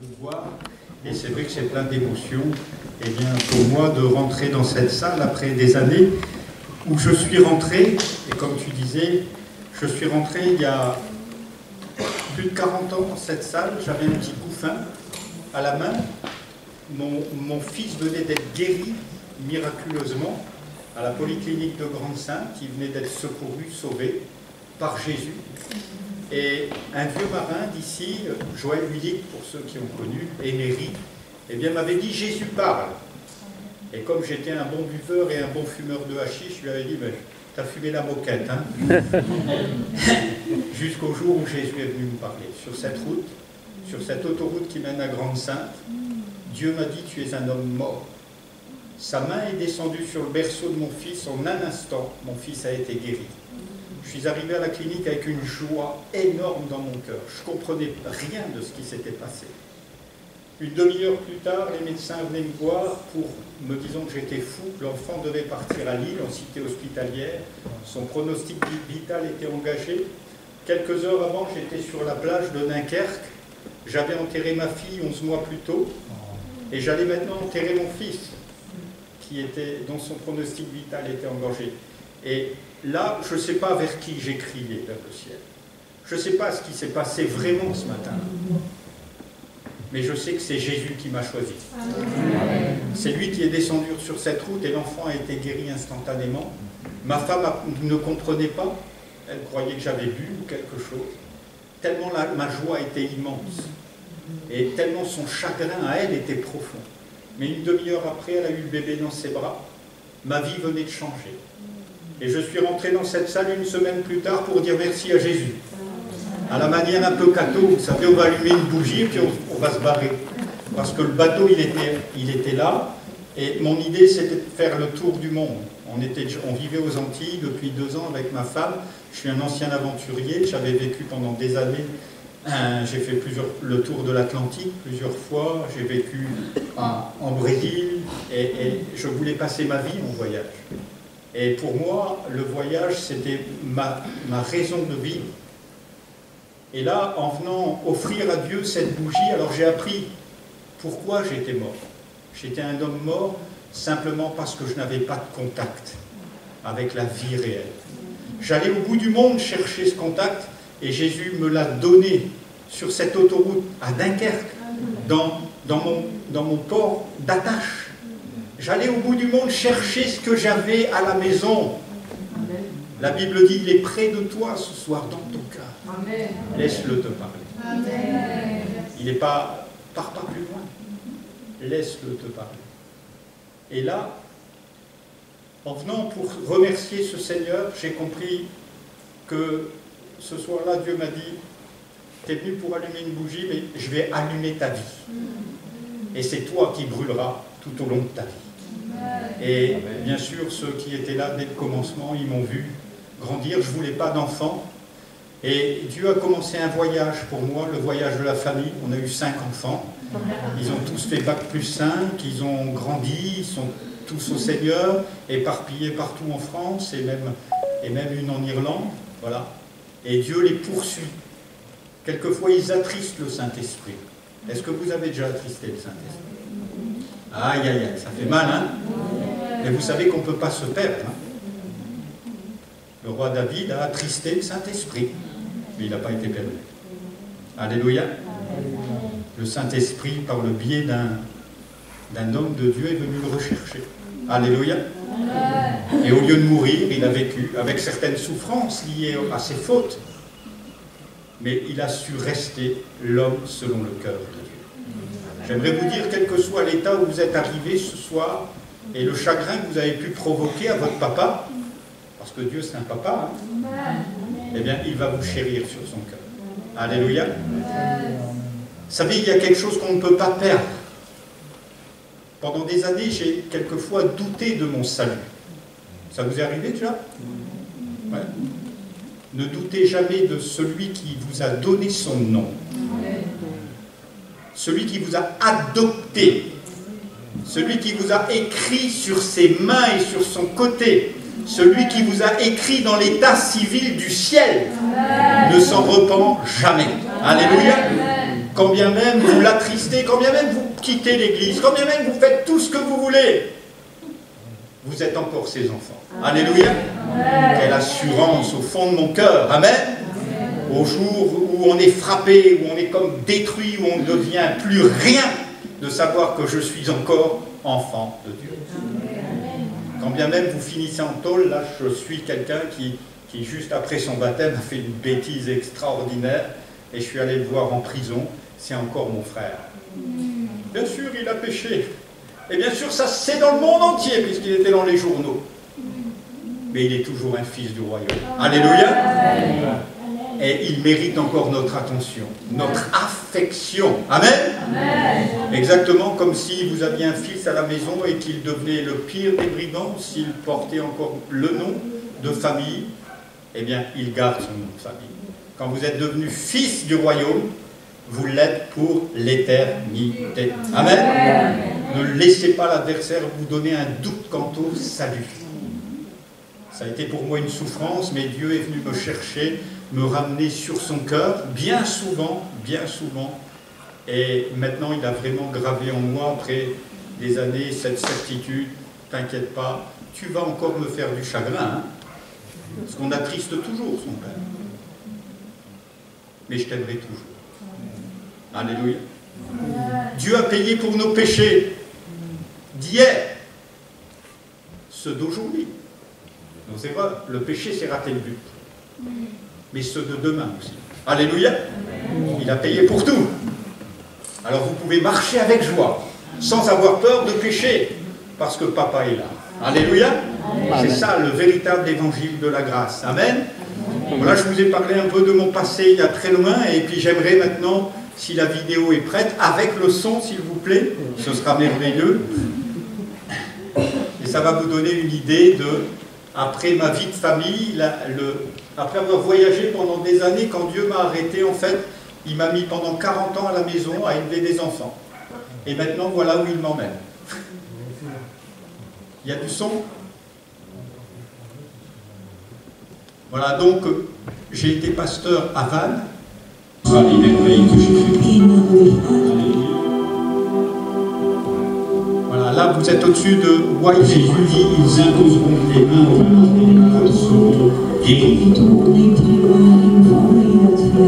vous voir. Et c'est vrai que c'est plein d'émotions. Et bien, pour moi, de rentrer dans cette salle après des années où je suis rentré, et comme tu disais, je suis rentré il y a plus de 40 ans dans cette salle. J'avais un petit couffin à la main. Mon fils venait d'être guéri miraculeusement à la polyclinique de Grande-Sainte. Il venait d'être secouru, sauvé par Jésus. Et un vieux marin d'ici, Joël Willick, pour ceux qui ont connu, Émery, eh bien, m'avait dit « Jésus parle ». Et comme j'étais un bon buveur et un bon fumeur de hashish, je lui avais dit « T'as fumé la moquette, hein ?» Jusqu'au jour où Jésus est venu me parler. Sur cette route, sur cette autoroute qui mène à Grande-Sainte, Dieu m'a dit « Tu es un homme mort ». Sa main est descendue sur le berceau de mon fils. En un instant, mon fils a été guéri. Je suis arrivé à la clinique avec une joie énorme dans mon cœur. Je ne comprenais rien de ce qui s'était passé. Une demi-heure plus tard, les médecins venaient me voir pour me disant que j'étais fou, que l'enfant devait partir à Lille, en cité hospitalière. Son pronostic vital était engagé. Quelques heures avant, j'étais sur la plage de Dunkerque. J'avais enterré ma fille 11 mois plus tôt. Et j'allais maintenant enterrer mon fils, dont son pronostic vital était engagé. Et là, je ne sais pas vers qui j'ai crié, vers le ciel. Je ne sais pas ce qui s'est passé vraiment ce matin. Mais je sais que c'est Jésus qui m'a choisi. C'est lui qui est descendu sur cette route et l'enfant a été guéri instantanément. Ma femme ne comprenait pas. Elle croyait que j'avais bu ou quelque chose. Tellement ma joie était immense. Et tellement son chagrin à elle était profond. Mais une demi-heure après, elle a eu le bébé dans ses bras. Ma vie venait de changer. Et je suis rentré dans cette salle une semaine plus tard pour dire merci à Jésus. À la manière un peu catho, vous savez, on va allumer une bougie et puis on va se barrer. Parce que le bateau, il était là. Et mon idée, c'était de faire le tour du monde. On vivait aux Antilles depuis 2 ans avec ma femme. Je suis un ancien aventurier. J'avais vécu pendant des années. J'ai fait le tour de l'Atlantique plusieurs fois. J'ai vécu en Brésil. Et je voulais passer ma vie en voyage. Et pour moi, le voyage, c'était ma raison de vivre. Et là, en venant offrir à Dieu cette bougie, alors j'ai appris pourquoi j'étais mort. J'étais un homme mort simplement parce que je n'avais pas de contact avec la vie réelle. J'allais au bout du monde chercher ce contact et Jésus me l'a donné sur cette autoroute à Dunkerque, dans mon port d'attache. J'allais au bout du monde chercher ce que j'avais à la maison. La Bible dit, il est près de toi ce soir dans ton cœur. Laisse-le te parler. Amen. Il n'est pas, pars pas plus loin. Laisse-le te parler. Et là, en venant pour remercier ce Seigneur, j'ai compris que ce soir-là, Dieu m'a dit, tu es venu pour allumer une bougie, mais je vais allumer ta vie. Et c'est toi qui brûleras tout au long de ta vie. Et bien sûr, ceux qui étaient là dès le commencement, ils m'ont vu grandir. Je ne voulais pas d'enfants. Et Dieu a commencé un voyage pour moi, le voyage de la famille. On a eu 5 enfants. Ils ont tous fait Bac plus 5, ils ont grandi, ils sont tous au Seigneur, éparpillés partout en France, et même une en Irlande. Voilà. Et Dieu les poursuit. Quelquefois, ils attristent le Saint-Esprit. Est-ce que vous avez déjà attristé le Saint-Esprit? Aïe, aïe, aïe, ça fait mal, hein? Mais vous savez qu'on ne peut pas se perdre. Hein? Le roi David a attristé le Saint-Esprit, mais il n'a pas été perdu. Alléluia. Le Saint-Esprit, par le biais d'un homme de Dieu, est venu le rechercher. Alléluia. Et au lieu de mourir, il a vécu avec certaines souffrances liées à ses fautes. Mais il a su rester l'homme selon le cœur de Dieu. J'aimerais vous dire, quel que soit l'état où vous êtes arrivé ce soir, et le chagrin que vous avez pu provoquer à votre papa, parce que Dieu c'est un papa, hein, eh bien il va vous chérir sur son cœur. Alléluia. Vous savez, il y a quelque chose qu'on ne peut pas perdre. Pendant des années, j'ai quelquefois douté de mon salut. Ça vous est arrivé déjà? Ouais. Ne doutez jamais de celui qui vous a donné son nom. Celui qui vous a adopté. Celui qui vous a écrit sur ses mains et sur son côté. Celui qui vous a écrit dans l'état civil du ciel ne s'en repent jamais. Alléluia. quand bien même vous l'attristez, quand bien même vous quittez l'Église, quand bien même vous faites tout ce que vous voulez, vous êtes encore ses enfants. Alléluia. Quelle assurance au fond de mon cœur. Amen. Au jour où on est frappé, où on est comme détruit, où on ne devient plus rien, de savoir que je suis encore enfant de Dieu. Quand bien même vous finissez en tôle, là je suis quelqu'un qui juste après son baptême a fait une bêtise extraordinaire et je suis allé le voir en prison, c'est encore mon frère. Bien sûr il a péché, et bien sûr ça c'est dans le monde entier puisqu'il était dans les journaux, mais il est toujours un fils du royaume. Alléluia. Et il mérite encore notre attention, notre affection. Amen. Amen. Exactement comme si vous aviez un fils à la maison et qu'il devenait le pire des brigands, s'il portait encore le nom de famille, eh bien, il garde son nom de famille. Quand vous êtes devenu fils du royaume, vous l'êtes pour l'éternité. Amen. Amen. Ne laissez pas l'adversaire vous donner un doute quant au salut. Ça a été pour moi une souffrance, mais Dieu est venu me chercher, me ramener sur son cœur, bien souvent, et maintenant il a vraiment gravé en moi, après des années, cette certitude, t'inquiète pas, tu vas encore me faire du chagrin, hein, parce qu'on attriste toujours son Père, mais je t'aimerai toujours. Alléluia. Dieu a payé pour nos péchés d'hier, ceux d'aujourd'hui. Donc c'est vrai, le péché c'est rater le but, mais ceux de demain aussi. Alléluia. Il a payé pour tout. Alors vous pouvez marcher avec joie, sans avoir peur de pécher, parce que papa est là. Alléluia. C'est ça le véritable évangile de la grâce. Amen. Voilà, je vous ai parlé un peu de mon passé il y a très loin, et puis j'aimerais maintenant, si la vidéo est prête, avec le son s'il vous plaît, ce sera merveilleux. Et ça va vous donner une idée de, après ma vie de famille, après avoir voyagé pendant des années, quand Dieu m'a arrêté, en fait, il m'a mis pendant 40 ans à la maison à élever des enfants. Et maintenant, voilà où il m'emmène. Il y a du son? Voilà, donc, j'ai été pasteur à Vannes. Voilà les merveilles que j'ai fait. Voilà, là, vous êtes au-dessus de White. Jésus dit, ils imposeront les mains aux seront guéris.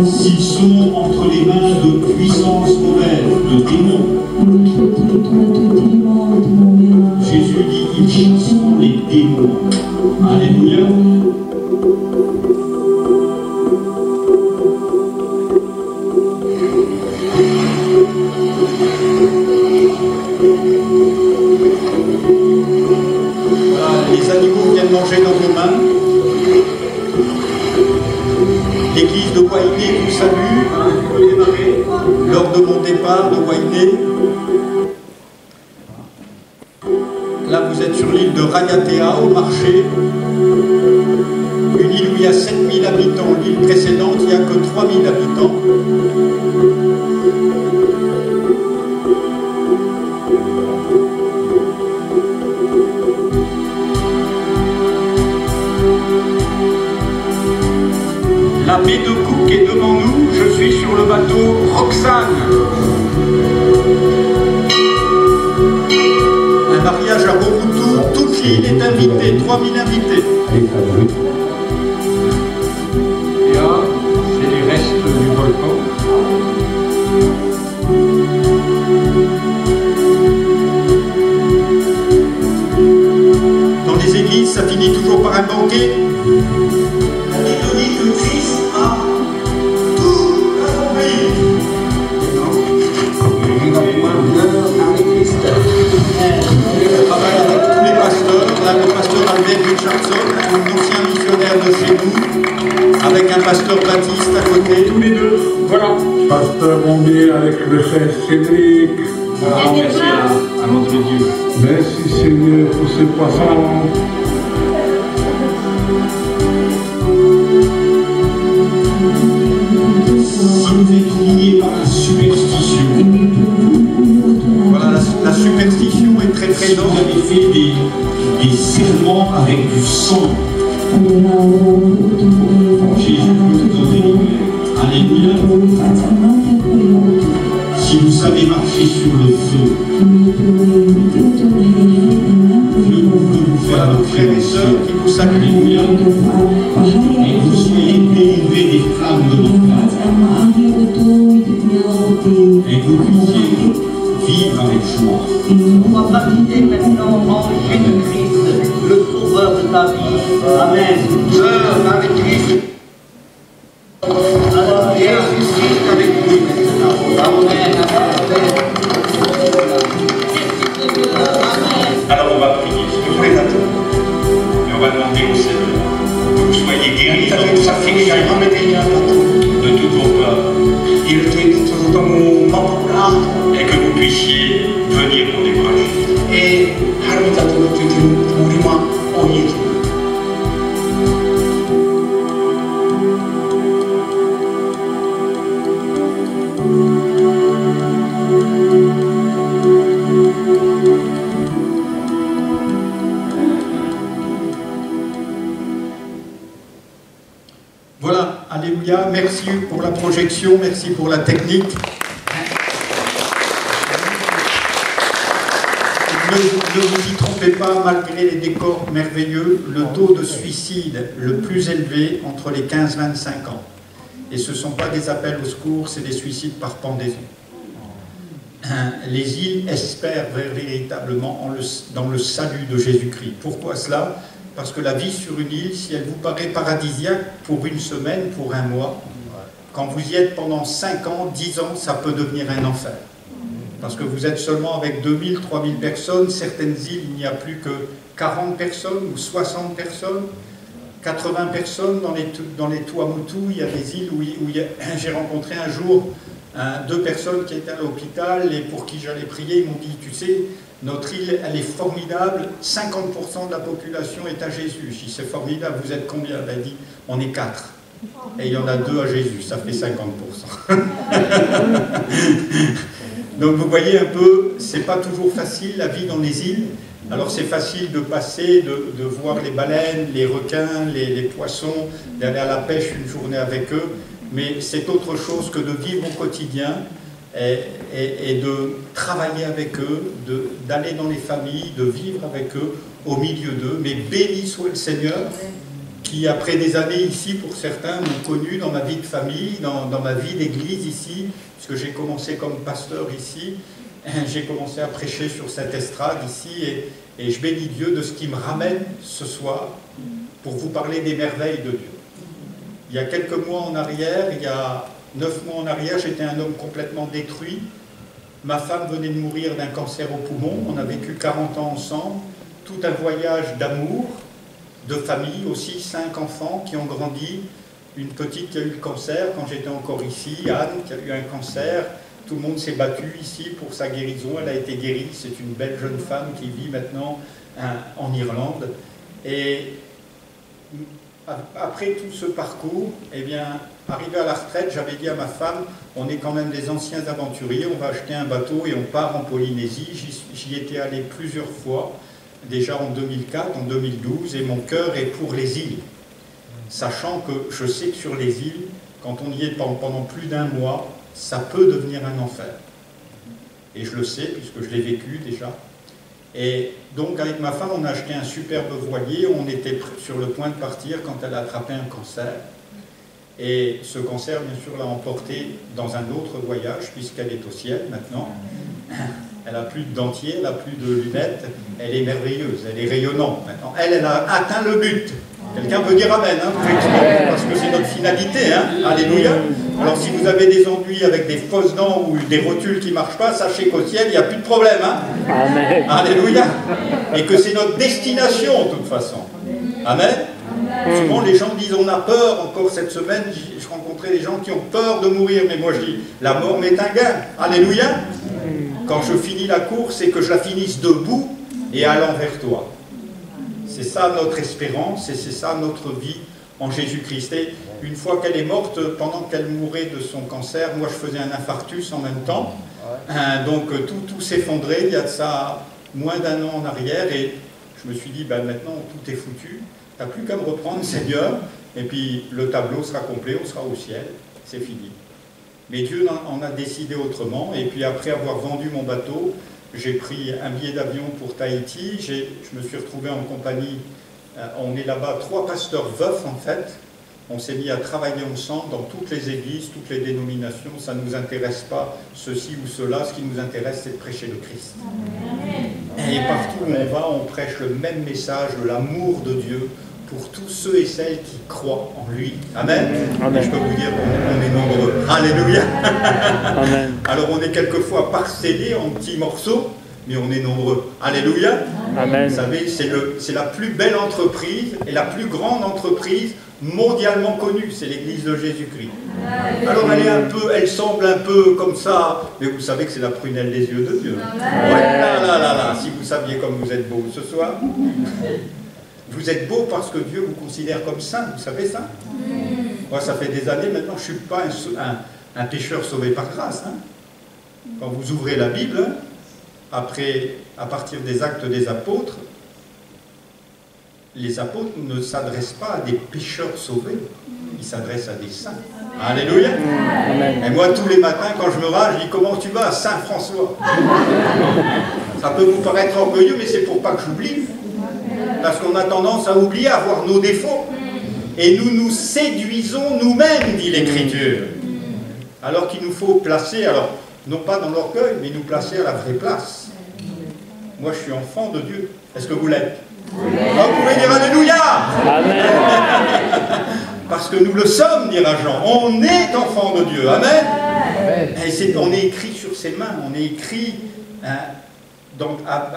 S'ils sont entre les mains de puissance mauvaise, de démons, Jésus dit, ils chasseront les démons. Alléluia. Les animaux viennent manger dans vos mains. L'église de Wainé vous salue. Je peux démarrer lors de mon départ de Wainé. Là, vous êtes sur l'île de Rayatea, au marché. Une île où il y a 7000 habitants. L'île précédente, il n'y a que 3000 habitants. La baie de Cook est devant nous, je suis sur le bateau Roxane. Un mariage à Boruto, toute l'île est invitée, 3000 invités. Et là, c'est les restes du volcan. Dans les églises, ça finit toujours par un banquet. Que Christ a tout accompli. Avec tous les pasteurs, là le pasteur Albert Richardson, un ancien missionnaire de chez nous, avec un pasteur Baptiste à côté. Tous les deux, voilà. Pasteur Bombier avec le frère Cédric. Voilà, merci à notre Dieu. Merci Seigneur pour ce poisson. Si vous êtes lié par la superstition, voilà, la superstition est très présente. Vous avez fait des serments avec du sang. Jésus peut vous délivrer. Alléluia. avez marché sur le feu. Voilà nos frères et sœurs qui vous saluent. Alléluia. Et vous soyez délivrés des flammes de votre cœur. Et que vous puissiez vivre avec joie. Sois baptisé maintenant en Jésus-Christ, le sauveur de ta vie. Amen. Sœurs avec Christ. Et Jésus-Christ avec vous maintenant. Amen. Alors on va prier, c'est tout les attendre. Et on va demander au Seigneur que vous soyez guéris dans vos afflictions, de toutes vos peurs, et que vous puissiez venir pour décourager. Voilà, alléluia, merci pour la projection, merci pour la technique. Ne vous y trompez pas, malgré les décors merveilleux, le taux de suicide le plus élevé entre les 15-25 ans. Et ce ne sont pas des appels au secours, c'est des suicides par pendaison. Les îles espèrent véritablement dans le salut de Jésus-Christ. Pourquoi cela? Parce que la vie sur une île, si elle vous paraît paradisiaque pour une semaine, pour un mois, quand vous y êtes pendant 5 ans, 10 ans, ça peut devenir un enfer. Parce que vous êtes seulement avec 2000, 3000 personnes. Certaines îles, il n'y a plus que 40 personnes ou 60 personnes, 80 personnes dans les Tuamotu. Il y a des îles où j'ai rencontré un jour 2 personnes qui étaient à l'hôpital et pour qui j'allais prier. Ils m'ont dit, tu sais, notre île, elle est formidable, 50% de la population est à Jésus. Je dis, c'est formidable, vous êtes combien? Elle a dit, on est 4. Et il y en a 2 à Jésus, ça fait 50%. Donc vous voyez un peu, c'est pas toujours facile la vie dans les îles. Alors c'est facile de passer, de voir les baleines, les requins, les poissons, d'aller à la pêche une journée avec eux, mais c'est autre chose que de vivre au quotidien et de travailler avec eux, d'aller dans les familles, de vivre avec eux, au milieu d'eux. Mais béni soit le Seigneur, qui après des années ici, pour certains, m'ont connu dans ma vie de famille, dans ma vie d'église ici, puisque j'ai commencé comme pasteur ici, j'ai commencé à prêcher sur cette estrade ici, et je bénis Dieu de ce qui me ramène ce soir pour vous parler des merveilles de Dieu. Il y a quelques mois en arrière, il y a 9 mois en arrière, j'étais un homme complètement détruit. Ma femme venait de mourir d'un cancer au poumon, on a vécu 40 ans ensemble, tout un voyage d'amour, de famille aussi, 5 enfants qui ont grandi, une petite qui a eu le cancer quand j'étais encore ici, Anne qui a eu un cancer, tout le monde s'est battu ici pour sa guérison, elle a été guérie, c'est une belle jeune femme qui vit maintenant en Irlande. Et après tout ce parcours, eh bien, arrivé à la retraite, j'avais dit à ma femme, on est quand même des anciens aventuriers, on va acheter un bateau et on part en Polynésie. J'y étais allé plusieurs fois, déjà en 2004, en 2012, et mon cœur est pour les îles. Sachant que je sais que sur les îles, quand on y est pendant plus d'un mois, ça peut devenir un enfer. Et je le sais, puisque je l'ai vécu déjà. Et donc, avec ma femme, on a acheté un superbe voilier. On était sur le point de partir quand elle a attrapé un cancer. Et ce cancer, bien sûr, l'a emportée dans un autre voyage, puisqu'elle est au ciel maintenant. Elle n'a plus de dentier, elle n'a plus de lunettes. Elle est merveilleuse, elle est rayonnante maintenant. Elle a atteint le but. Quelqu'un peut dire Amen, hein, parce que c'est notre finalité. Hein. Alléluia. Alors, si vous avez des ennuis avec des fausses dents ou des rotules qui ne marchent pas, sachez qu'au ciel, il n'y a plus de problème. Hein. Amen. Alléluia. Et que c'est notre destination, de toute façon. Amen. Souvent, les gens disent, on a peur. Encore cette semaine, je rencontrais des gens qui ont peur de mourir. Mais moi, je dis, la mort m'est un gain. Alléluia. Quand je finis la course, c'est que je la finisse debout et allant vers toi. C'est ça notre espérance et c'est ça notre vie en Jésus-Christ. Et une fois qu'elle est morte, pendant qu'elle mourait de son cancer, moi je faisais un infarctus en même temps. Donc tout s'effondrait, il y a de ça moins d'un an en arrière. Et je me suis dit, ben, maintenant tout est foutu. Tu n'as plus qu'à me reprendre, Seigneur. Et puis le tableau sera complet, on sera au ciel. C'est fini. Mais Dieu en a décidé autrement. Et puis après avoir vendu mon bateau, j'ai pris un billet d'avion pour Tahiti. Je me suis retrouvé en compagnie, on est là-bas 3 pasteurs veufs en fait. On s'est mis à travailler ensemble dans toutes les églises, toutes les dénominations. Ça ne nous intéresse pas ceci ou cela. Ce qui nous intéresse, c'est de prêcher le Christ. Et partout où on va, on prêche le même message de l'amour de Dieu pour tous ceux et celles qui croient en lui. Amen. Amen. Et je peux vous dire qu'on est nombreux. Alléluia. Amen. Alors on est quelquefois parcellés en petits morceaux, mais on est nombreux. Alléluia. Amen. Vous savez, c'est la plus belle entreprise et la plus grande entreprise mondialement connue, c'est l'Église de Jésus-Christ. Alors elle semble un peu comme ça, mais vous savez que c'est la prunelle des yeux de Dieu. Ouais, là, si vous saviez comme vous êtes beau ce soir. Vous êtes beau parce que Dieu vous considère comme saint, vous savez ça? Moi, ça fait des années maintenant, je ne suis pas un pécheur sauvé par grâce. Hein. Quand vous ouvrez la Bible, après, à partir des Actes des Apôtres, les apôtres ne s'adressent pas à des pécheurs sauvés, ils s'adressent à des saints. Alléluia. Amen. Et moi, tous les matins, quand je me rase, je dis, comment tu vas, Saint François? Ça peut vous paraître orgueilleux, mais c'est pour pas que j'oublie. Parce qu'on a tendance à oublier, à voir nos défauts. Et nous nous séduisons nous-mêmes, dit l'Écriture. Alors qu'il nous faut placer, alors, non pas dans l'orgueil, mais nous placer à la vraie place. Moi, je suis enfant de Dieu. Est-ce que vous l'êtes? Ah, vous pouvez dire Alléluia. Amen. Parce que nous le sommes, dira Jean. On est enfant de Dieu. Amen. Et on est écrit sur ses mains. On est écrit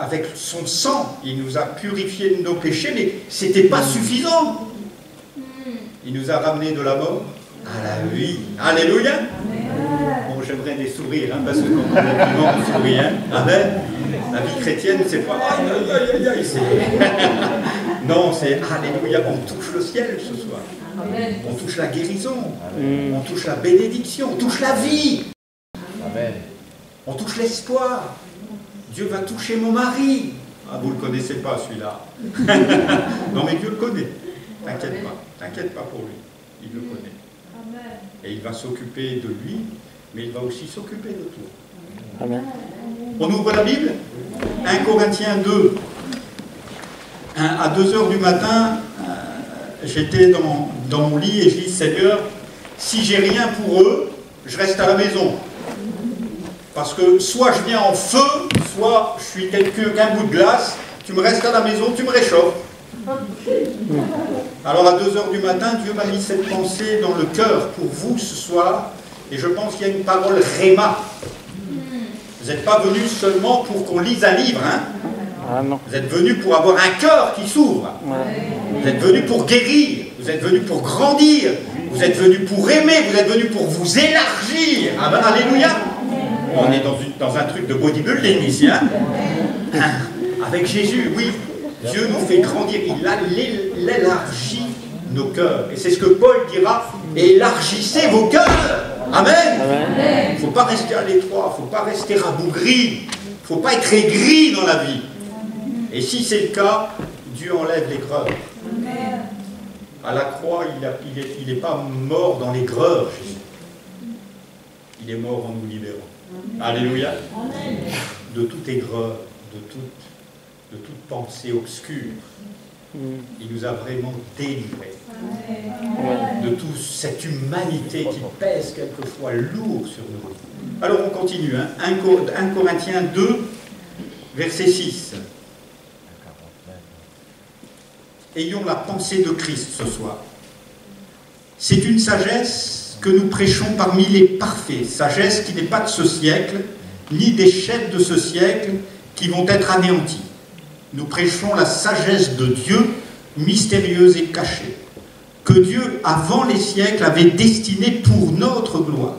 avec son sang. Il nous a purifiés de nos péchés, mais ce n'était pas suffisant. Il nous a ramenés de la mort à la vie. Alléluia. Bon, j'aimerais des sourires, hein, parce que quand on est vivant, on sourit. Hein. Amen. La vie chrétienne, c'est pas non, c'est Alléluia. On touche le ciel ce soir. Amen. On touche la guérison. On touche la bénédiction. On touche la vie. Amen. On touche l'espoir. Dieu va toucher mon mari. Ah, vous ne le connaissez pas celui-là. Non, mais Dieu le connaît. T'inquiète pas. T'inquiète pas pour lui. Il le connaît. Amen. Et il va s'occuper de lui, mais il va aussi s'occuper de toi. Amen. On ouvre la Bible, 1 Corinthiens 2. À 2 h du matin, j'étais dans mon lit et je dis, Seigneur, si j'ai rien pour eux, je reste à la maison. Parce que soit je viens en feu, soit je suis qu'un bout de glace, tu me restes à la maison, tu me réchauffes. Alors à 2 h du matin, Dieu m'a mis cette pensée dans le cœur pour vous ce soir, et je pense qu'il y a une parole Réma. Vous n'êtes pas venus seulement pour qu'on lise un livre, hein? Ah, non. Vous êtes venus pour avoir un cœur qui s'ouvre. Vous êtes venus pour guérir. Vous êtes venus pour grandir. Vous êtes venus pour aimer. Vous êtes venus pour vous élargir. Ah ben, alléluia. On est dans un truc de bodybuilding ici, hein? Avec Jésus, oui. Dieu nous fait grandir. Il élargit nos cœurs. Et c'est ce que Paul dira. Élargissez vos cœurs. Amen. Il ne faut pas rester à l'étroit, il ne faut pas rester rabougri, il ne faut pas être aigri dans la vie. Et si c'est le cas, Dieu enlève l'aigreur. À la croix, il n'est pas mort dans l'aigreur, Jésus. Il est mort en nous libérant. Alléluia. De toute aigreur, de toute pensée obscure. Il nous a vraiment délivrés de toute cette humanité qui pèse quelquefois lourd sur nous. Alors on continue, hein. 1 Corinthiens 2, verset 6. Ayons la pensée de Christ ce soir. C'est une sagesse que nous prêchons parmi les parfaits, sagesse qui n'est pas de ce siècle, ni des chefs de ce siècle qui vont être anéantis. Nous prêchons la sagesse de Dieu, mystérieuse et cachée, que Dieu, avant les siècles, avait destinée pour notre gloire.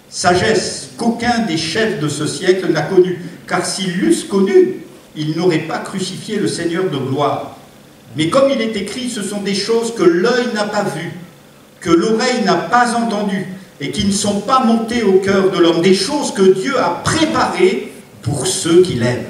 Sagesse qu'aucun des chefs de ce siècle n'a connue, car s'ils l'eussent connue, ils n'auraient pas crucifié le Seigneur de gloire. Mais comme il est écrit, ce sont des choses que l'œil n'a pas vues, que l'oreille n'a pas entendues, et qui ne sont pas montées au cœur de l'homme, des choses que Dieu a préparées pour ceux qui l'aiment.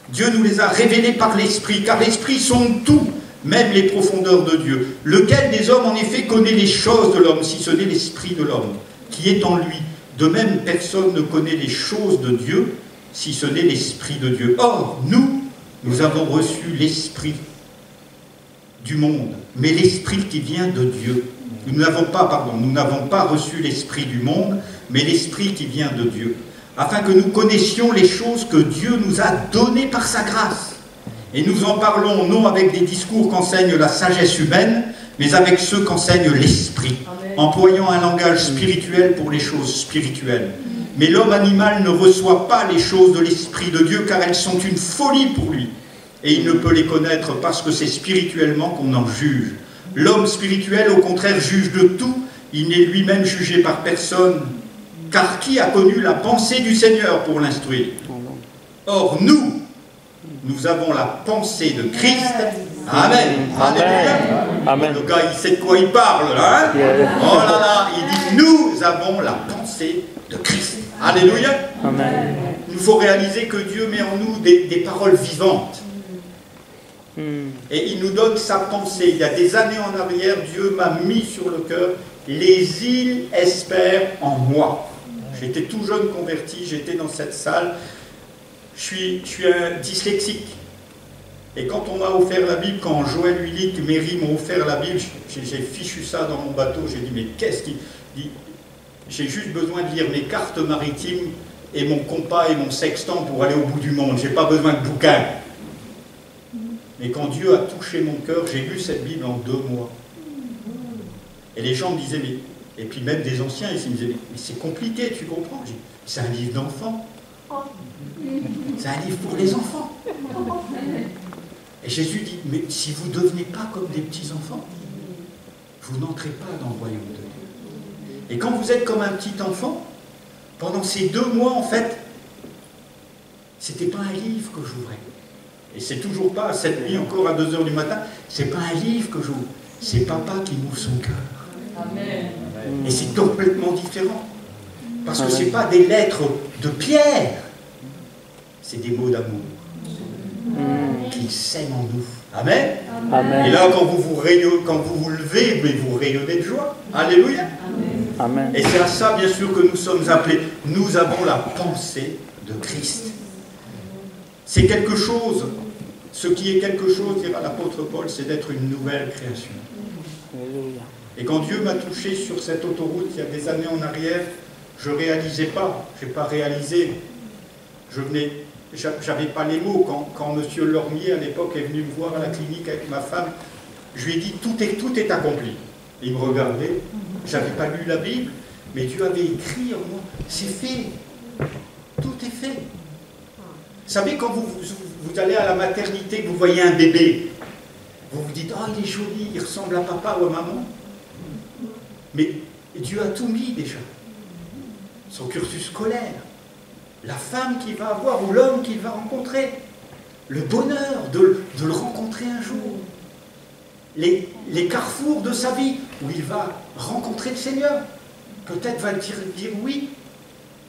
Dieu nous les a révélés par l'Esprit, car l'Esprit sonde tout, même les profondeurs de Dieu. Lequel des hommes, en effet, connaît les choses de l'homme, si ce n'est l'Esprit de l'homme, qui est en lui. De même, personne ne connaît les choses de Dieu, si ce n'est l'Esprit de Dieu. Or, nous avons reçu l'Esprit du monde, mais l'Esprit qui vient de Dieu. Nous n'avons pas reçu l'Esprit du monde, mais l'Esprit qui vient de Dieu, afin que nous connaissions les choses que Dieu nous a données par sa grâce. Et nous en parlons non avec des discours qu'enseigne la sagesse humaine, mais avec ceux qu'enseigne l'Esprit, employant un langage spirituel pour les choses spirituelles. Mais l'homme animal ne reçoit pas les choses de l'Esprit de Dieu, car elles sont une folie pour lui. Et il ne peut les connaître parce que c'est spirituellement qu'on en juge. L'homme spirituel, au contraire, juge de tout. Il n'est lui-même jugé par personne. Car qui a connu la pensée du Seigneur pour l'instruire? Or, nous avons la pensée de Christ. Amen. Alléluia. Amen. Le gars, il sait de quoi il parle, là. Hein? Oh là là, il dit, nous avons la pensée de Christ. Alléluia. Amen. Il faut réaliser que Dieu met en nous des paroles vivantes. Et il nous donne sa pensée. Il y a des années en arrière, Dieu m'a mis sur le cœur, les îles espèrent en moi. J'étais tout jeune converti, j'étais dans cette salle. Je suis un dyslexique. Et quand on m'a offert la Bible, quand Joël Huillick, Mairie m'ont offert la Bible, j'ai fichu ça dans mon bateau. J'ai dit, mais qu'est-ce qu'il dit? J'ai juste besoin de lire mes cartes maritimes et mon compas et mon sextant pour aller au bout du monde. Je n'ai pas besoin de bouquins. Mais quand Dieu a touché mon cœur, j'ai lu cette Bible en 2 mois. Et les gens me disaient, mais... Et puis même des anciens, ils me disaient, mais c'est compliqué, tu comprends? C'est un livre d'enfants. C'est un livre pour les enfants. Et Jésus dit, mais si vous ne devenez pas comme des petits-enfants, vous n'entrez pas dans le royaume de Dieu. Et quand vous êtes comme un petit enfant, pendant ces 2 mois, en fait, c'était pas un livre que j'ouvrais. Et c'est toujours pas, cette nuit encore à 2 h du matin, c'est pas un livre que j'ouvre, c'est papa qui m'ouvre son cœur. Amen. Et c'est complètement différent. Parce que ce n'est pas des lettres de pierre, c'est des mots d'amour qu'il sème en nous. Amen. Amen. Et là, quand vous vous levez, mais vous rayonnez de joie. Alléluia. Amen. Et c'est à ça, bien sûr, que nous sommes appelés. Nous avons la pensée de Christ. C'est quelque chose, ce qui est quelque chose, dira l'apôtre Paul, c'est d'être une nouvelle création. Alléluia. Et quand Dieu m'a touché sur cette autoroute, il y a des années en arrière, je ne réalisais pas, je n'ai pas réalisé. J'avais pas les mots. Quand M. Lormier, à l'époque, est venu me voir à la clinique avec ma femme, je lui ai dit, tout est accompli. Il me regardait, je n'avais pas lu la Bible, mais Dieu avait écrit en moi, c'est fait, tout est fait. Vous savez, quand vous allez à la maternité, que vous voyez un bébé, vous vous dites, oh, il est joli, il ressemble à papa ou à maman. Mais Dieu a tout mis déjà. Son cursus scolaire, la femme qu'il va avoir ou l'homme qu'il va rencontrer, le bonheur de le rencontrer un jour, les carrefours de sa vie où il va rencontrer le Seigneur. Peut-être va-t-il dire oui,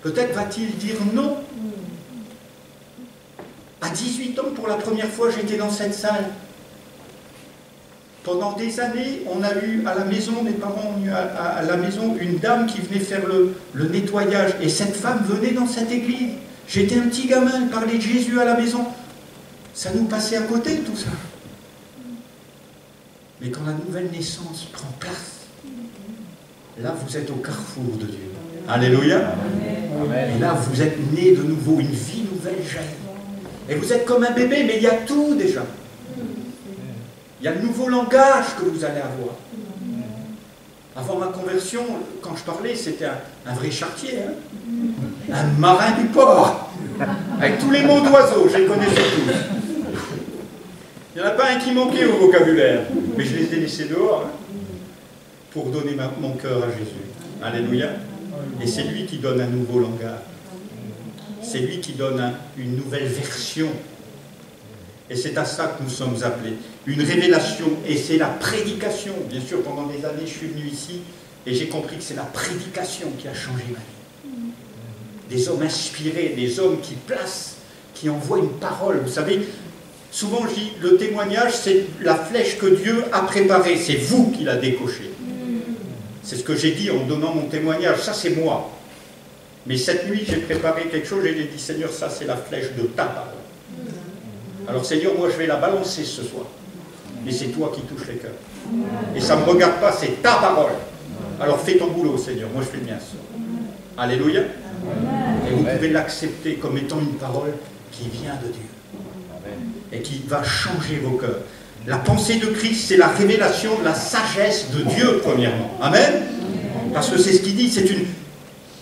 peut-être va-t-il dire non. À 18 ans, pour la première fois, j'étais dans cette salle. Pendant des années, on a eu à la maison, mes parents ont eu à la maison une dame qui venait faire le nettoyage. Et cette femme venait dans cette église. J'étais un petit gamin, elle parlait de Jésus à la maison. Ça nous passait à côté, tout ça. Mais quand la nouvelle naissance prend place, là, vous êtes au carrefour de Dieu. Alléluia. Amen. Et là, vous êtes né de nouveau, une vie nouvelle jaillit. Et vous êtes comme un bébé, mais il y a tout déjà. Il y a le nouveau langage que vous allez avoir. Avant ma conversion, quand je parlais, c'était un vrai charretier, hein, un marin du port, avec tous les mots d'oiseaux, je les connaissais tous. Il n'y en a pas un qui manquait au vocabulaire, mais je les ai laissés dehors, hein, pour donner mon cœur à Jésus. Alléluia. Et c'est lui qui donne un nouveau langage. C'est lui qui donne une nouvelle version. Et c'est à ça que nous sommes appelés. Une révélation, et c'est la prédication. Bien sûr, pendant des années, je suis venu ici, et j'ai compris que c'est la prédication qui a changé ma vie. Des hommes inspirés, des hommes qui placent, qui envoient une parole. Vous savez, souvent je dis, le témoignage, c'est la flèche que Dieu a préparée. C'est vous qui la décochez. C'est ce que j'ai dit en donnant mon témoignage. Ça, c'est moi. Mais cette nuit, j'ai préparé quelque chose et j'ai dit, Seigneur, ça, c'est la flèche de ta parole. Alors, Seigneur, moi, je vais la balancer ce soir. Mais c'est toi qui touches les cœurs. Et ça ne me regarde pas, c'est ta parole. Alors, fais ton boulot, Seigneur. Moi, je fais le mien ce soir. Alléluia. Et vous pouvez l'accepter comme étant une parole qui vient de Dieu. Et qui va changer vos cœurs. La pensée de Christ, c'est la révélation de la sagesse de Dieu, premièrement. Amen. Parce que c'est ce qu'il dit, c'est une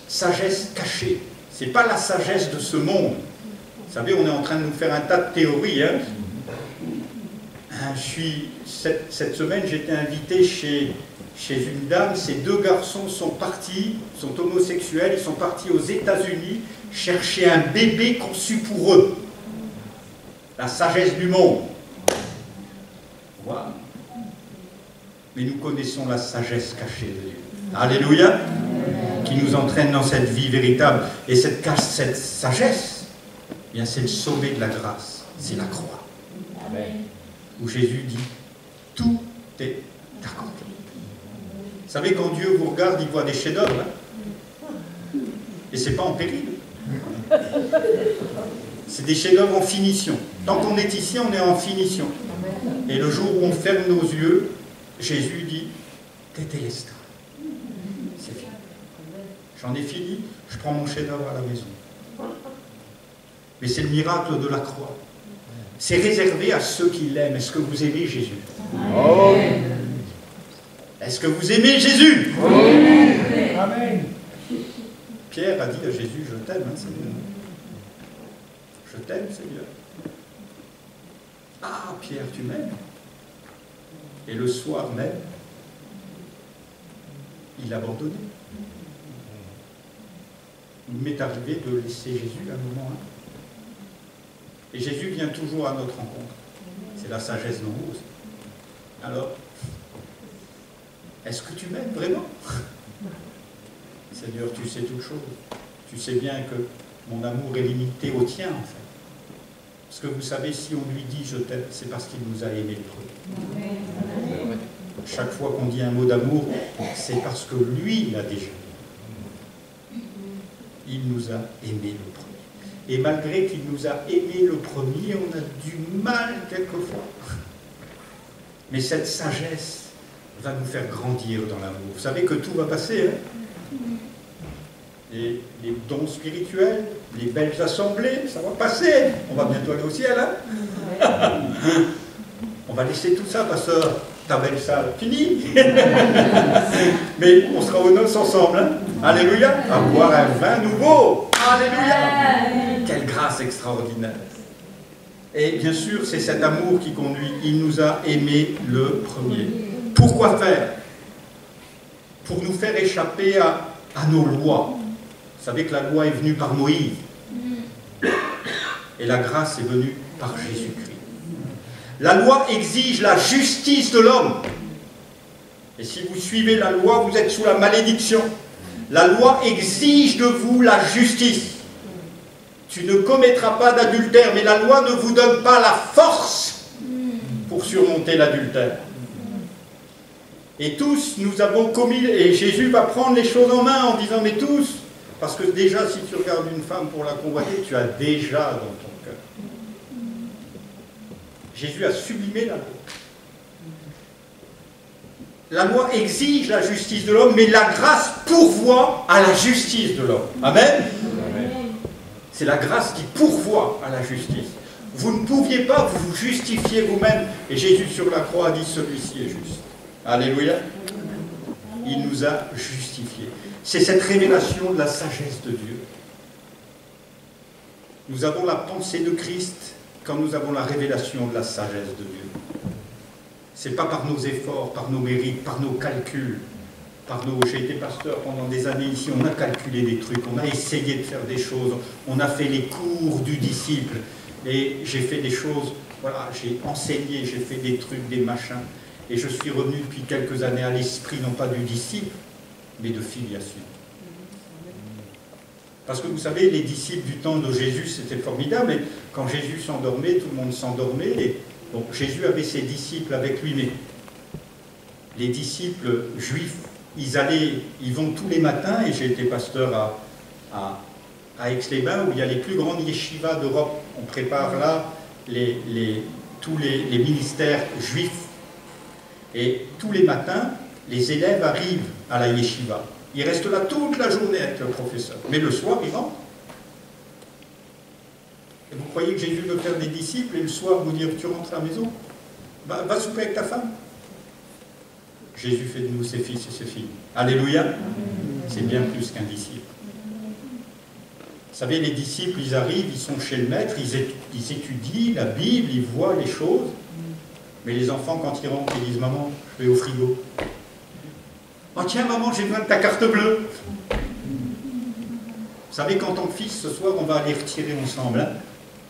sagesse cachée. Ce n'est pas la sagesse de ce monde. Vous savez, on est en train de nous faire un tas de théories. Cette semaine, j'étais invité chez une dame. Ces deux garçons sont homosexuels, ils sont partis aux États-Unis chercher un bébé conçu pour eux. La sagesse du monde. Voilà. Mais nous connaissons la sagesse cachée de Dieu. Alléluia. Qui nous entraîne dans cette vie véritable. Et cette sagesse, eh bien, c'est le sommet de la grâce. C'est la croix. Amen. Où Jésus dit, tout est accompli. Vous savez, quand Dieu vous regarde, il voit des chefs-d'œuvre. Et ce n'est pas en péril. C'est des chefs-d'œuvre en finition. Tant qu'on est ici, on est en finition. Et le jour où on ferme nos yeux, Jésus dit, tétélestai. C'est fini. J'en ai fini, je prends mon chef-d'œuvre à la maison. Mais c'est le miracle de la croix. C'est réservé à ceux qui l'aiment. Est-ce que vous aimez Jésus? Amen. Est-ce que vous aimez Jésus? Amen. Amen. Pierre a dit à Jésus, je t'aime, Seigneur. Je t'aime, Seigneur. Ah, Pierre, tu m'aimes. Et le soir même, il a abandonné. Il m'est arrivé de laisser Jésus à un moment. Et Jésus vient toujours à notre rencontre. C'est la sagesse de nous. Alors, est-ce que tu m'aimes vraiment? Seigneur, tu sais toutes choses. Tu sais bien que mon amour est limité au tien, en fait. Parce que vous savez, si on lui dit « je t'aime », c'est parce qu'il nous a aimés le premier. Chaque fois qu'on dit un mot d'amour, c'est parce que lui l'a déjà aimé. Il nous a aimés le premier. Et malgré qu'il nous a aimés le premier, on a du mal quelquefois. Mais cette sagesse va nous faire grandir dans l'amour. Vous savez que tout va passer, hein? Les dons spirituels, les belles assemblées, ça va passer. On va bientôt aller au ciel, hein? On va laisser tout ça, pasteur. Ta belle salle, fini. Mais on sera aux noces ensemble, hein? Alléluia. À boire un vin nouveau. Alléluia. Quelle grâce extraordinaire. Et bien sûr, c'est cet amour qui conduit. Il nous a aimés le premier. Pourquoi faire? Pour nous faire échapper à nos lois. Vous savez que la loi est venue par Moïse. Et la grâce est venue par Jésus-Christ. La loi exige la justice de l'homme. Et si vous suivez la loi, vous êtes sous la malédiction. La loi exige de vous la justice. Tu ne commettras pas d'adultère, mais la loi ne vous donne pas la force pour surmonter l'adultère. Et tous, nous avons commis, et Jésus va prendre les choses en main en disant, mais tous, parce que déjà, si tu regardes une femme pour la convoiter, tu as déjà dans ton cœur. Jésus a sublimé la loi. La loi exige la justice de l'homme, mais la grâce pourvoit à la justice de l'homme. Amen. C'est la grâce qui pourvoit à la justice. Vous ne pouviez pas vous justifier vous-même. Et Jésus sur la croix a dit, celui-ci est juste. Alléluia. Il nous a justifiés. C'est cette révélation de la sagesse de Dieu. Nous avons la pensée de Christ quand nous avons la révélation de la sagesse de Dieu. Ce n'est pas par nos efforts, par nos mérites, par nos calculs, j'ai été pasteur pendant des années ici, on a calculé des trucs, on a essayé de faire des choses, on a fait les cours du disciple, et j'ai fait des choses, voilà, j'ai enseigné, j'ai fait des trucs, des machins, et je suis revenu depuis quelques années à l'esprit, non pas du disciple, mais de filiation. Parce que vous savez, les disciples du temps de Jésus, c'était formidable, et quand Jésus s'endormait, tout le monde s'endormait, et bon, Jésus avait ses disciples avec lui, mais les disciples juifs ils vont tous les matins, et j'ai été pasteur à Aix-les-Bains, où il y a les plus grandes yeshivas d'Europe. On prépare là tous les ministères juifs. Et tous les matins, les élèves arrivent à la yeshiva. Ils restent là toute la journée avec le professeur. Mais le soir, ils rentrent. Et vous croyez que Jésus veut faire des disciples et le soir vous dire tu rentres à la maison? Va souper avec ta femme. Jésus fait de nous ses fils et ses filles. Alléluia. C'est bien plus qu'un disciple. Vous savez, les disciples, ils arrivent, ils sont chez le maître, ils étudient la Bible, ils voient les choses. Mais les enfants, quand ils rentrent, ils disent « Maman, je vais au frigo. » « Oh tiens, maman, j'ai besoin de ta carte bleue. » Vous savez qu'en tant que fils, ce soir, on va aller retirer ensemble, hein,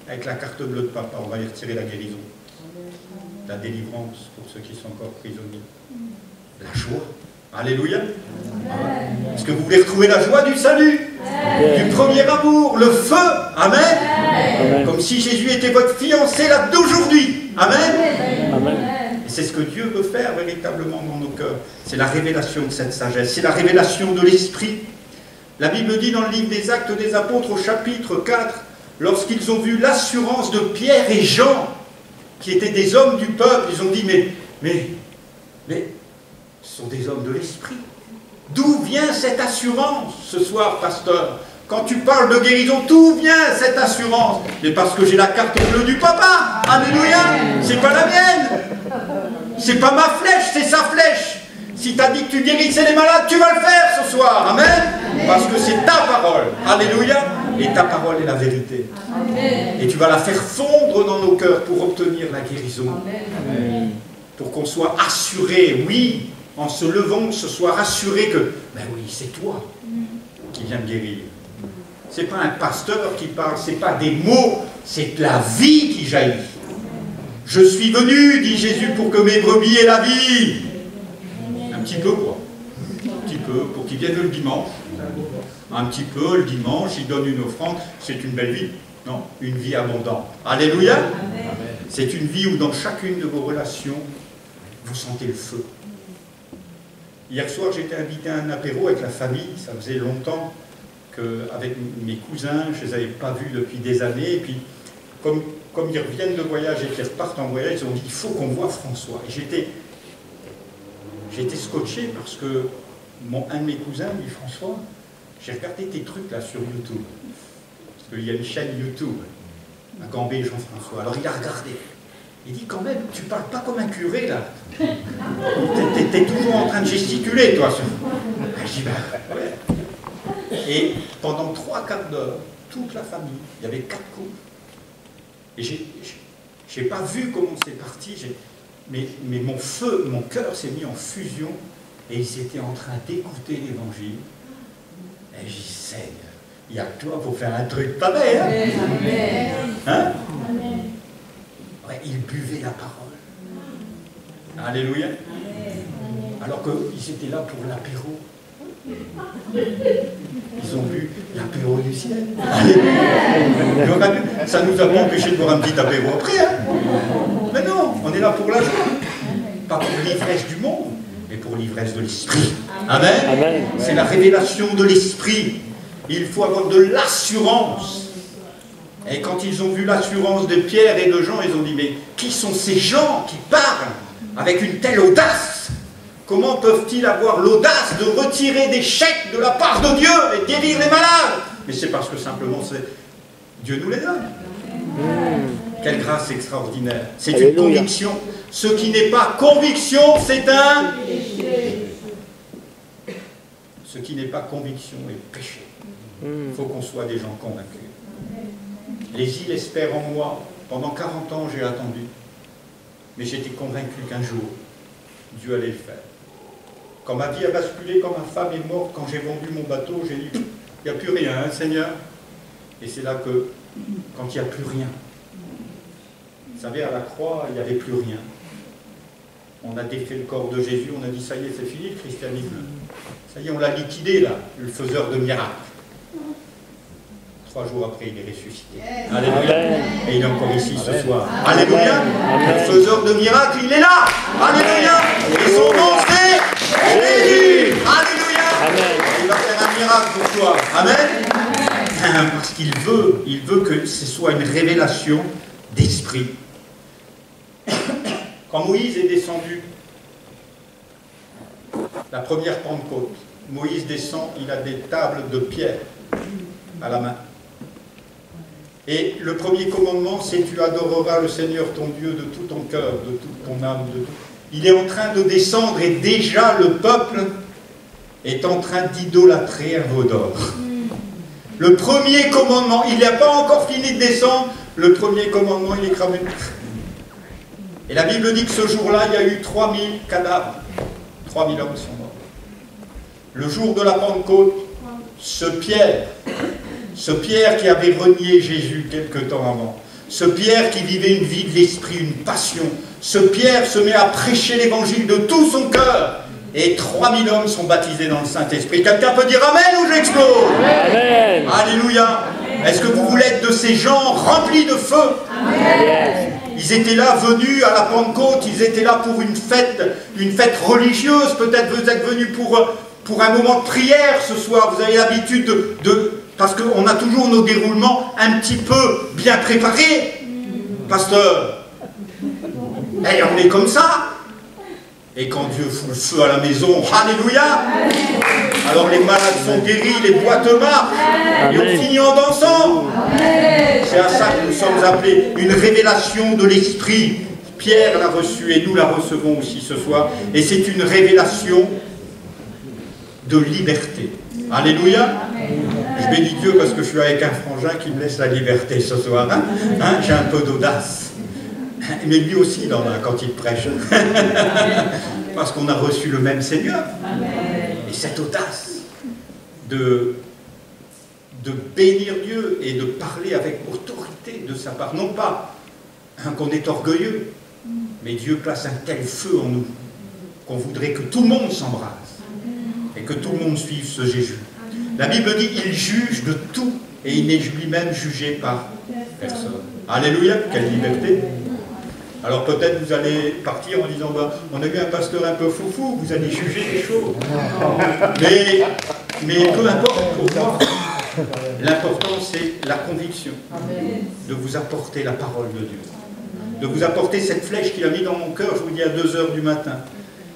avec la carte bleue de papa, on va aller retirer la guérison, la délivrance pour ceux qui sont encore prisonniers, la joie. Alléluia. Est-ce que vous voulez retrouver la joie du salut, du premier amour, le feu? Amen. Amen. Comme si Jésus était votre fiancé là d'aujourd'hui. Amen. Amen. Et c'est ce que Dieu veut faire véritablement dans nos cœurs. C'est la révélation de cette sagesse, c'est la révélation de l'Esprit. La Bible dit dans le livre des Actes des Apôtres au chapitre 4, lorsqu'ils ont vu l'assurance de Pierre et Jean, qui étaient des hommes du peuple, ils ont dit mais ce sont des hommes de l'Esprit. D'où vient cette assurance ce soir, pasteur? Quand tu parles de guérison, d'où vient cette assurance? Mais parce que j'ai la carte bleue du papa. Alléluia. C'est pas la mienne. C'est pas ma flèche, c'est sa flèche. Si tu as dit que tu guérissais les malades, tu vas le faire ce soir. Amen. Parce que c'est ta parole. Alléluia. Et ta parole est la vérité. Amen. Et tu vas la faire fondre dans nos cœurs pour obtenir la guérison. Amen. Pour qu'on soit assuré, oui, en se levant ce soir, assuré que, ben oui, c'est toi qui viens de guérir. C'est pas un pasteur qui parle, c'est pas des mots, c'est la vie qui jaillit. Je suis venu, dit Jésus, pour que mes brebis aient la vie. Un petit peu, quoi. Un petit peu, pour qu'ils viennent le dimanche. Un petit peu, le dimanche, ils donnent une offrande. C'est une belle vie. Non, une vie abondante. Alléluia. C'est une vie où dans chacune de vos relations, vous sentez le feu. Hier soir, j'étais invité à un apéro avec la famille. Ça faisait longtemps qu'avec mes cousins, je ne les avais pas vus depuis des années. Et puis, comme ils reviennent de voyage et qu'ils repartent en voyage, ils ont dit il faut qu'on voit François. Et j'étais scotché parce que un de mes cousins dit François, j'ai regardé tes trucs là sur YouTube. Parce qu'il y a une chaîne YouTube, à Gambé Jean-François. Alors il a regardé. Il dit quand même, tu parles pas comme un curé là. T'es toujours en train de gesticuler, toi. Je dis, ouais. Et pendant 3 quarts d'heure, toute la famille, il y avait 4 couples. Et j'ai pas vu comment c'est parti, mais mon feu, mon cœur s'est mis en fusion, et ils étaient en train d'écouter l'évangile. Et j'y saigne. Il y a que toi pour faire un truc pareil, hein? Hein? Ouais, ils buvaient la parole. Alléluia. Alors qu'ils étaient là pour l'apéro. Ils ont bu l'apéro du ciel. Alléluia. Ça ne nous a pas empêché de boire un petit apéro après. Hein? Mais non, on est là pour la joie. Pas pour l'ivresse du monde, mais pour l'ivresse de l'esprit. Amen. Amen. C'est la révélation de l'esprit. Il faut avoir de l'assurance. Et quand ils ont vu l'assurance de Pierre et de Jean, ils ont dit, mais qui sont ces gens qui parlent avec une telle audace? Comment peuvent-ils avoir l'audace de retirer des chèques de la part de Dieu et de guérir les malades? Mais c'est parce que simplement Dieu nous les donne. Quelle grâce extraordinaire. C'est une conviction. Ce qui n'est pas conviction, c'est un péché. Ce qui n'est pas conviction est péché. Il faut qu'on soit des gens convaincus. Les îles espèrent en moi. Pendant 40 ans, j'ai attendu. Mais j'étais convaincu qu'un jour, Dieu allait le faire. Quand ma vie a basculé, quand ma femme est morte, quand j'ai vendu mon bateau, j'ai dit, il n'y a plus rien, hein, Seigneur. Et c'est là que, quand il n'y a plus rien, vous savez, à la croix, il n'y avait plus rien. On a défait le corps de Jésus, on a dit, ça y est, c'est fini le christianisme. Ça y est, on l'a liquidé, là, le faiseur de miracles. 3 jours après, il est ressuscité. Alléluia. Et il est encore ici ce soir. Alléluia. Le faiseur de miracles, il est là. Alléluia. Et son nom, c'est Jésus. grâce pour toi. Amen. Parce qu'il veut que ce soit une révélation d'esprit. Quand Moïse est descendu, la première Pentecôte, Moïse descend, il a des tables de pierre à la main. Et le premier commandement, c'est « Tu adoreras le Seigneur ton Dieu de tout ton cœur, de toute ton âme, de tout. » Il est en train de descendre et déjà le peuple est en train d'idolâtrer un veau d'or. Le premier commandement, il n'a pas encore fini de descendre, le premier commandement, il est cramé. Et la Bible dit que ce jour-là, il y a eu 3000 cadavres. 3000 hommes sont morts. Le jour de la Pentecôte, ce Pierre qui avait renié Jésus quelque temps avant, ce Pierre qui vivait une vie de l'esprit, une passion, ce Pierre se met à prêcher l'évangile de tout son cœur, et 3000 hommes sont baptisés dans le Saint-Esprit. Quelqu'un peut dire Amen ou j'explose? Amen. Alléluia. Est-ce que vous voulez être de ces gens remplis de feu? Amen. Ils étaient là, venus à la Pentecôte, ils étaient là pour une fête religieuse, peut-être vous êtes venus pour un moment de prière ce soir, vous avez l'habitude parce qu'on a toujours nos déroulements un petit peu bien préparés, pasteur. Et on est comme ça. Et quand Dieu fout le feu à la maison, alléluia, alors les malades sont guéris, les boîtes marchent, et on finit en dansant. C'est à ça que nous sommes appelés, une révélation de l'esprit. Pierre l'a reçue et nous la recevons aussi ce soir. Et c'est une révélation de liberté. Alléluia. Je bénis Dieu parce que je suis avec un frangin qui me laisse la liberté ce soir. J'ai un peu d'audace. Mais lui aussi il en a quand il prêche. Parce qu'on a reçu le même Seigneur. Et cette audace de bénir Dieu et de parler avec autorité de sa part. Non pas qu'on est orgueilleux, mais Dieu place un tel feu en nous qu'on voudrait que tout le monde s'embrasse et que tout le monde suive ce Jésus. La Bible dit il juge de tout et il n'est lui-même jugé par personne. Alléluia, quelle liberté! Alors peut-être vous allez partir en disant bah, on a eu un pasteur un peu foufou, vous allez juger les choses. Mais peu importe pour moi, l'important c'est la conviction de vous apporter la parole de Dieu. De vous apporter cette flèche qu'il a mis dans mon cœur, je vous dis à 2 h du matin.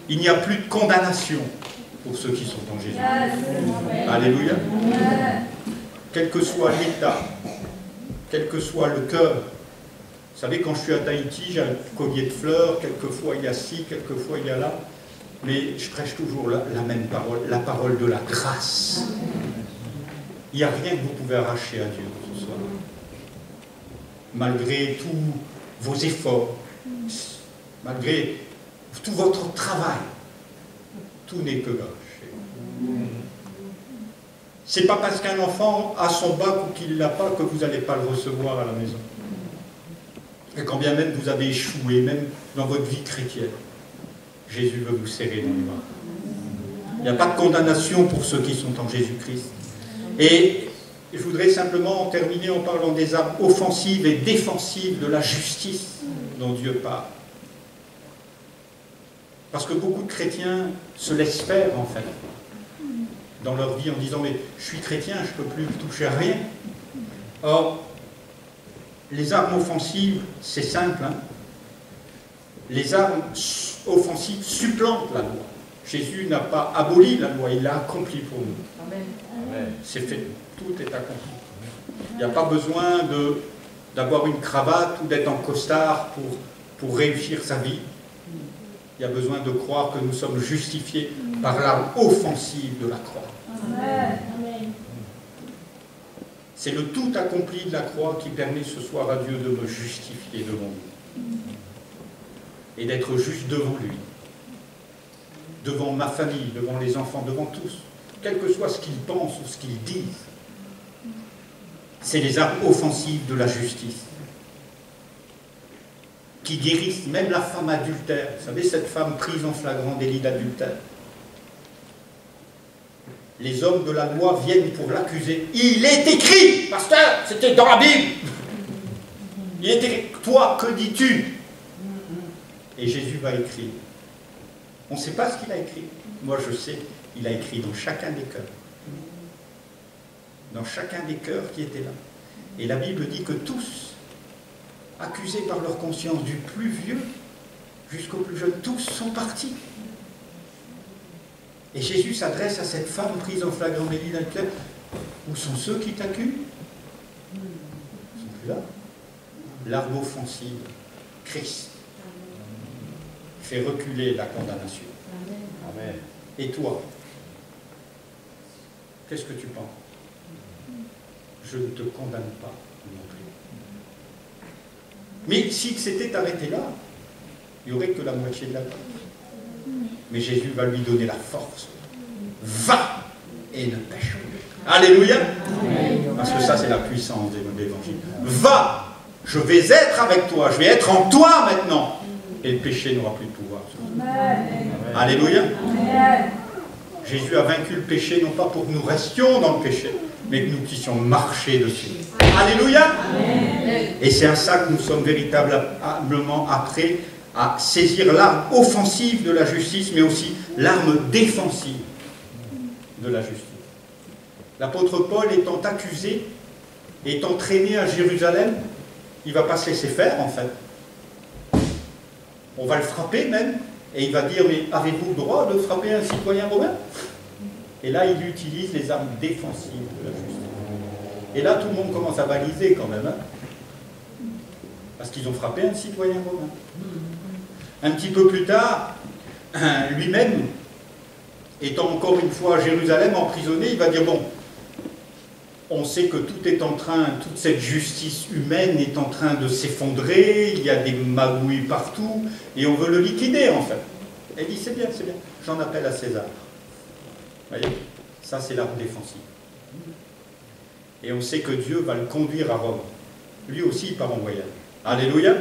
Il n'y a plus de condamnation pour ceux qui sont en Jésus. Alléluia. Quel que soit l'état, quel que soit le cœur. Vous savez, quand je suis à Tahiti, j'ai un collier de fleurs, quelquefois il y a ci, quelquefois il y a là, mais je prêche toujours la même parole, la parole de la grâce. Il n'y a rien que vous pouvez arracher à Dieu ce soir. Malgré tous vos efforts, malgré tout votre travail, tout n'est que gâché. C'est pas parce qu'un enfant a son bac ou qu'il ne l'a pas que vous n'allez pas le recevoir à la maison. Et quand bien même vous avez échoué, même dans votre vie chrétienne, Jésus veut vous serrer dans les bras. Il n'y a pas de condamnation pour ceux qui sont en Jésus-Christ. Et je voudrais simplement en terminer en parlant des armes offensives et défensives de la justice dont Dieu parle. Parce que beaucoup de chrétiens se laissent faire, en fait, dans leur vie en disant « mais je suis chrétien, je ne peux plus toucher à rien ». Or, les armes offensives, c'est simple. Les armes offensives supplantent la loi. Jésus n'a pas aboli la loi, il l'a accompli pour nous. Amen. C'est fait, tout est accompli. Il n'y a pas besoin d'avoir une cravate ou d'être en costard pour réussir sa vie. Il y a besoin de croire que nous sommes justifiés par l'arme offensive de la croix. Amen. C'est le tout accompli de la croix qui permet ce soir à Dieu de me justifier devant lui. Et d'être juste devant lui. Devant ma famille, devant les enfants, devant tous. Quel que soit ce qu'ils pensent ou ce qu'ils disent. C'est les armes offensives de la justice. Qui guérissent même la femme adultère. Vous savez, cette femme prise en flagrant délit d'adultère. Les hommes de la loi viennent pour l'accuser. Il est écrit, pasteur, c'était dans la Bible. Il est écrit, toi, que dis-tu? Et Jésus va écrire. On ne sait pas ce qu'il a écrit. Moi, je sais, il a écrit dans chacun des cœurs. dans chacun des cœurs qui étaient là. Et la Bible dit que tous, accusés par leur conscience, du plus vieux jusqu'au plus jeune, tous sont partis. Et Jésus s'adresse à cette femme prise en flagrant délit d'adultère. Où sont ceux qui t'accusent? Ils ne sont plus là. L'arme offensive, Christ, fait reculer la condamnation. Amen. Et toi, qu'est-ce que tu penses? Je ne te condamne pas non plus. Mais si c'était arrêté là, il n'y aurait que la moitié de la page. Mais Jésus va lui donner la force. Va et ne pêche plus. Alléluia. Parce que ça, c'est la puissance de l'évangile. Va, je vais être avec toi, je vais être en toi maintenant. Et le péché n'aura plus de pouvoir. Alléluia. Jésus a vaincu le péché, non pas pour que nous restions dans le péché, mais que nous puissions marcher dessus. Alléluia. Et c'est à ça que nous sommes véritablement après à saisir l'arme offensive de la justice, mais aussi l'arme défensive de la justice. L'apôtre Paul étant accusé, étant traîné à Jérusalem, il ne va pas se laisser faire en fait. On va le frapper même, et il va dire, mais avez-vous le droit de frapper un citoyen romain? Et là, il utilise les armes défensives de la justice. Et là, tout le monde commence à baliser quand même, hein, parce qu'ils ont frappé un citoyen romain. Un petit peu plus tard, lui-même, étant encore une fois à Jérusalem, emprisonné, il va dire, bon, on sait que tout est en train, toute cette justice humaine est en train de s'effondrer, il y a des magouilles partout, et on veut le liquider en fait. Et il dit, c'est bien, j'en appelle à César. Vous voyez, ça c'est l'arme défensive. Et on sait que Dieu va le conduire à Rome. Lui aussi il part en voyage. Alléluia.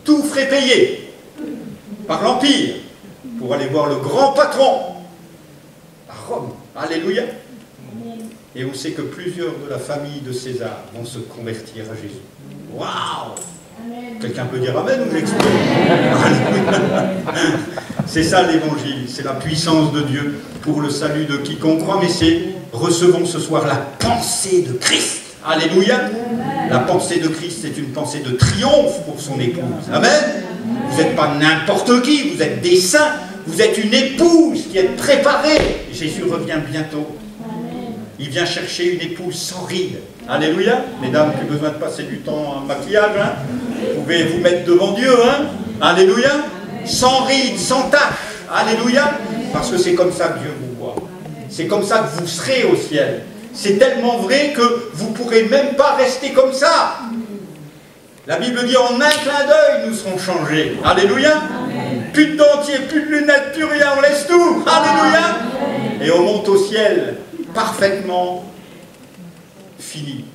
Tout frais payé par l'Empire pour aller voir le grand patron à Rome. Alléluia. Et on sait que plusieurs de la famille de César vont se convertir à Jésus. Waouh! Quelqu'un peut dire Amen ou j'explose? C'est ça l'évangile, c'est la puissance de Dieu pour le salut de quiconque croit, mais c'est recevons ce soir la pensée de Christ. Alléluia! La pensée de Christ, c'est une pensée de triomphe pour son épouse. Amen! Vous n'êtes pas n'importe qui, vous êtes des saints, vous êtes une épouse qui est préparée. Jésus revient bientôt. Il vient chercher une épouse sans rides. Alléluia. Mesdames, plus besoin de passer du temps en maquillage. Hein. Vous pouvez vous mettre devant Dieu. Hein. Alléluia. Sans rides, sans taches. Alléluia. Parce que c'est comme ça que Dieu vous voit. C'est comme ça que vous serez au ciel. C'est tellement vrai que vous ne pourrez même pas rester comme ça. La Bible dit en un clin d'œil, nous serons changés. Alléluia. Plus de dentier, plus de lunettes, plus rien, on laisse tout. Alléluia. Et on monte au ciel. Parfaitement fini.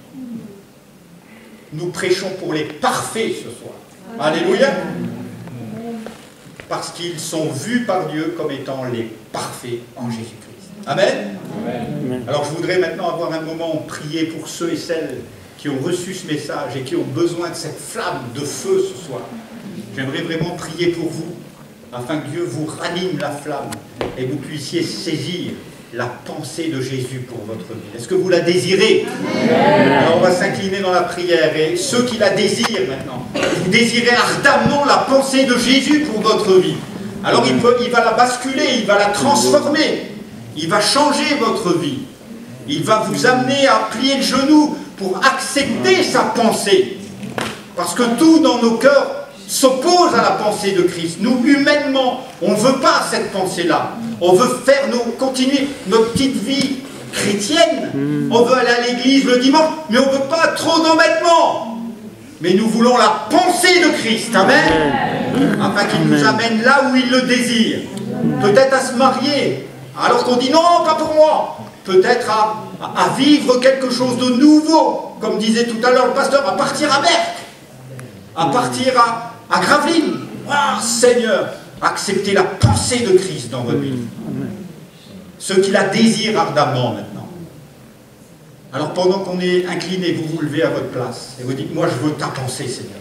Nous prêchons pour les parfaits ce soir. Alléluia. Parce qu'ils sont vus par Dieu comme étant les parfaits en Jésus-Christ. Amen. Alors je voudrais maintenant avoir un moment où prier pour ceux et celles qui ont reçu ce message et qui ont besoin de cette flamme de feu ce soir. J'aimerais vraiment prier pour vous, afin que Dieu vous ranime la flamme et vous puissiez saisir la pensée de Jésus pour votre vie. Est-ce que vous la désirez? Alors on va s'incliner dans la prière. Et ceux qui la désirent maintenant, vous désirez ardemment la pensée de Jésus pour votre vie. Alors il va la basculer, il va la transformer. Il va changer votre vie. Il va vous amener à plier le genou pour accepter sa pensée. Parce que tout dans nos cœurs s'oppose à la pensée de Christ. Nous, humainement, on ne veut pas cette pensée-là. On veut faire continuer notre petite vie chrétienne. On veut aller à l'église le dimanche, mais on ne veut pas trop d'embêtements. Mais nous voulons la pensée de Christ. Amen. Afin qu'il nous amène là où il le désire. Peut-être à se marier, alors qu'on dit non, pas pour moi. Peut-être à vivre quelque chose de nouveau, comme disait tout à l'heure le pasteur, à partir à Berck, à partir à Gravelines. Ah, Seigneur, acceptez la pensée de Christ dans votre vie. Ceux qui la désirent ardemment maintenant. Alors pendant qu'on est incliné, vous vous levez à votre place et vous dites, moi je veux ta pensée, Seigneur.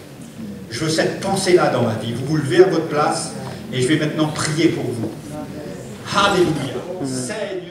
Je veux cette pensée-là dans ma vie. Vous vous levez à votre place et je vais maintenant prier pour vous. Alléluia. Seigneur.